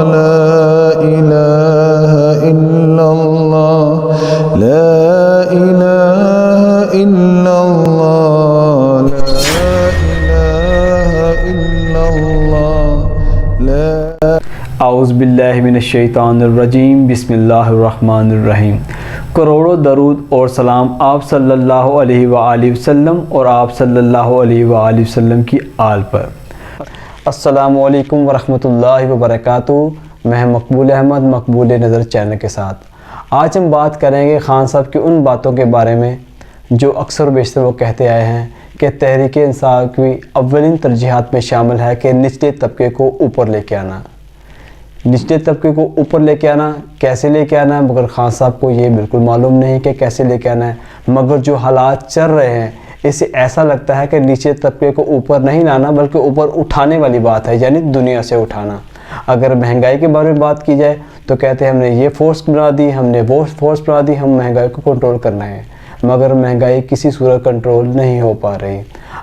لا إله إلا الله لا إله إلا الله لا إله إلا الله لا اعوذ باللہ من الشیطان الرجیم بسم اللہ الرحمن الرحیم۔ کروڑوں درود اور سلام آپ صلی اللہ علیہ وآلہ وسلم اور آپ صلی اللہ علیہ وآلہ وسلم کی آل پر۔ السلام علیکم ورحمۃ اللہ وبرکاتہ۔ میں مقبول احمد مقبول نظر چینل کے ساتھ آج ہم بات کریں گے خان صاحب کی ان باتوں کے بارے میں جو اکثر و بیشتر وہ کہتے آئے ہیں کہ تحریک انصاف کی اولین ترجیحات میں شامل ہے کہ نچلے طبقے کو اوپر لے کے آنا۔ نچلے طبقے کو اوپر لے کے آنا کیسے لے کے آنا ہے، مگر خان صاحب کو یہ بالکل معلوم نہیں کہ کیسے لے کے آنا ہے، مگر جو حالات چل رہے ہیں اس سے ایسا لگتا ہے کہ نچلے طبقے کو اوپر نہیں لانا بلکہ اوپر اٹھانے والی بات ہے، یعنی دنیا سے اٹھانا۔ اگر مہنگائی کے بارے میں بات کی جائے تو کہتے ہیں ہم نے یہ فورس بنا دی، ہم نے وہ فورس بنا دی، ہم مہنگائی کو کنٹرول کرنا ہے، مگر مہنگائی کسی صورت کنٹرول نہیں ہو پا رہی۔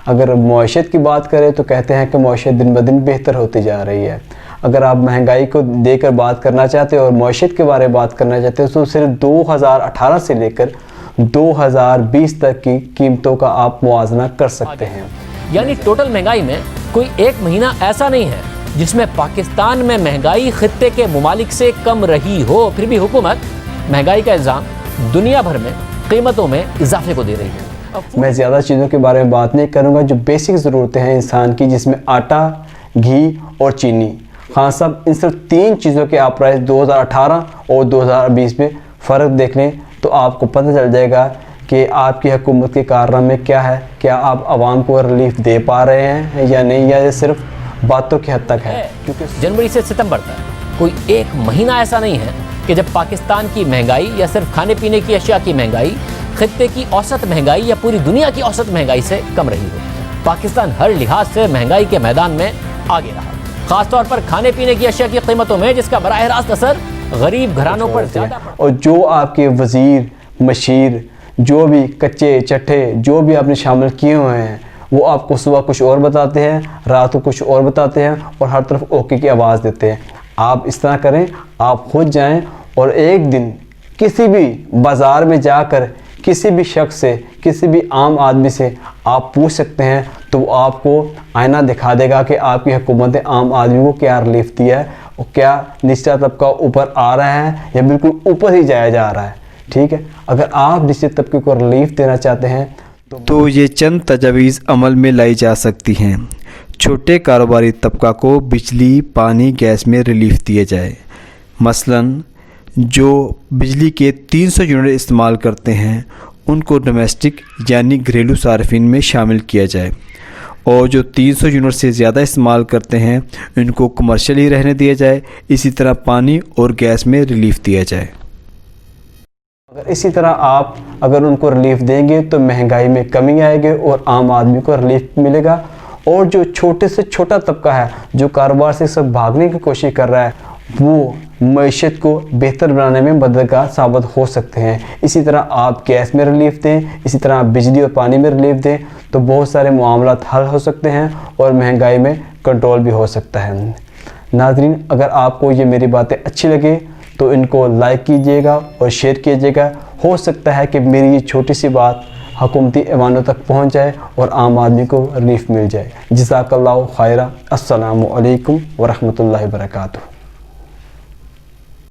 اگر معیشت کی بات کریں تو کہتے ہیں کہ معیشت دن بدن بہتر ہوتی جا رہی ہے۔ اگر آپ مہنگائی کو دے کر بات کرنا چاہتے ہیں اور معیشت کے بارے میں بات کرنا چاہتے ہیں تو صرف 2018 سے لے کر 2020 تک کی قیمتوں کا آپ موازنہ کر سکتے ہیں۔ یعنی ٹوٹل مہنگائی میں کوئی ایک مہینہ ایسا نہیں ہے جس میں پاکستان میں مہنگائی خطے کے ممالک سے کم رہی ہو، پھر بھی حکومت مہنگائی کا الزام دنیا بھر میں قیمتوں میں اضافے کو دے رہی ہے۔ میں زیادہ چیزوں کے بارے میں بات نہیں کروں گا، جو بیسک ضرورتیں ہیں انسان کی، جس میں آٹا، گھی اور چینی۔ خان صاحب ان صرف 3 چیزوں کے آپ پرائس 2018 اور 2020 میں فرق دیکھ لیں تو آپ کو پتہ چل جائے گا کہ آپ کی حکومت کے کارنامے کیا ہے، کیا آپ عوام کو ریلیف دے پا رہے ہیں یا نہیں، یا یہ صرف باتوں کی حد تک ہے۔ کیونکہ جنوری سے ستمبر تک کوئی ایک مہینہ ایسا نہیں ہے کہ جب پاکستان کی مہنگائی یا صرف کھانے پینے کی اشیاء کی مہنگائی خطے کی اوسط مہنگائی یا پوری دنیا کی اوسط مہنگائی سے کم رہی ہو۔ پاکستان ہر لحاظ سے مہنگائی کے میدان میں آگے رہا، خاص طور پر کھانے پینے کی اشیاء کی قیمتوں میں، جس کا براہ راست اثر غریب گھرانوں پر زیادہ پڑتا ہے۔ اور جو آپ کے وزیر مشیر جو بھی کچے چٹھے جو بھی آپ نے شامل کیے ہوئے ہیں وہ آپ کو صبح کچھ اور بتاتے ہیں، رات کو کچھ اور بتاتے ہیں اور ہر طرف اوکے کی آواز دیتے ہیں۔ آپ اس طرح کریں، آپ خود جائیں اور ایک دن کسی بھی بازار میں جا کر کسی بھی شخص سے، کسی بھی عام آدمی سے آپ پوچھ سکتے ہیں تو وہ آپ کو آئینہ دکھا دے گا کہ آپ کی حکومت نے عام آدمی کو کیا ریلیف دیا ہے اور کیا نچلا طبقہ اوپر آ رہا ہے یا بالکل اوپر ہی جایا جا رہا ہے۔ ٹھیک ہے، اگر آپ نچلے طبقے کو ریلیف دینا چاہتے ہیں تو یہ چند تجاویز عمل میں لائی جا سکتی ہیں۔ چھوٹے کاروباری طبقہ کو بجلی، پانی، گیس میں ریلیف دیا جائے۔ مثلاً جو بجلی کے 300 یونٹ استعمال کرتے ہیں ان کو ڈومیسٹک یعنی گھریلو صارفین میں شامل کیا جائے، اور جو 300 یونٹ سے زیادہ استعمال کرتے ہیں ان کو کمرشل ہی رہنے دیا جائے۔ اسی طرح پانی اور گیس میں ریلیف دیا جائے۔ اگر اسی طرح آپ اگر ان کو ریلیف دیں گے تو مہنگائی میں کمی آئے گی اور عام آدمی کو ریلیف ملے گا، اور جو چھوٹے سے چھوٹا طبقہ ہے جو کاروبار سے سب بھاگنے کی کوشش کر رہا ہے وہ معیشت کو بہتر بنانے میں مددگار ثابت ہو سکتے ہیں۔ اسی طرح آپ گیس میں ریلیف دیں، اسی طرح آپ بجلی اور پانی میں ریلیف دیں تو بہت سارے معاملات حل ہو سکتے ہیں اور مہنگائی میں کنٹرول بھی ہو سکتا ہے۔ ناظرین، اگر آپ کو یہ میری باتیں اچھی لگے تو ان کو لائک کیجیے گا اور شیئر کیجیے گا۔ ہو سکتا ہے کہ میری یہ چھوٹی سی بات حکومتی ایوانوں تک پہنچ جائے اور عام آدمی کو ریلیف مل جائے۔ جزاک اللہ خیرہ۔ السلام علیکم ورحمۃ اللہ وبرکاتہ۔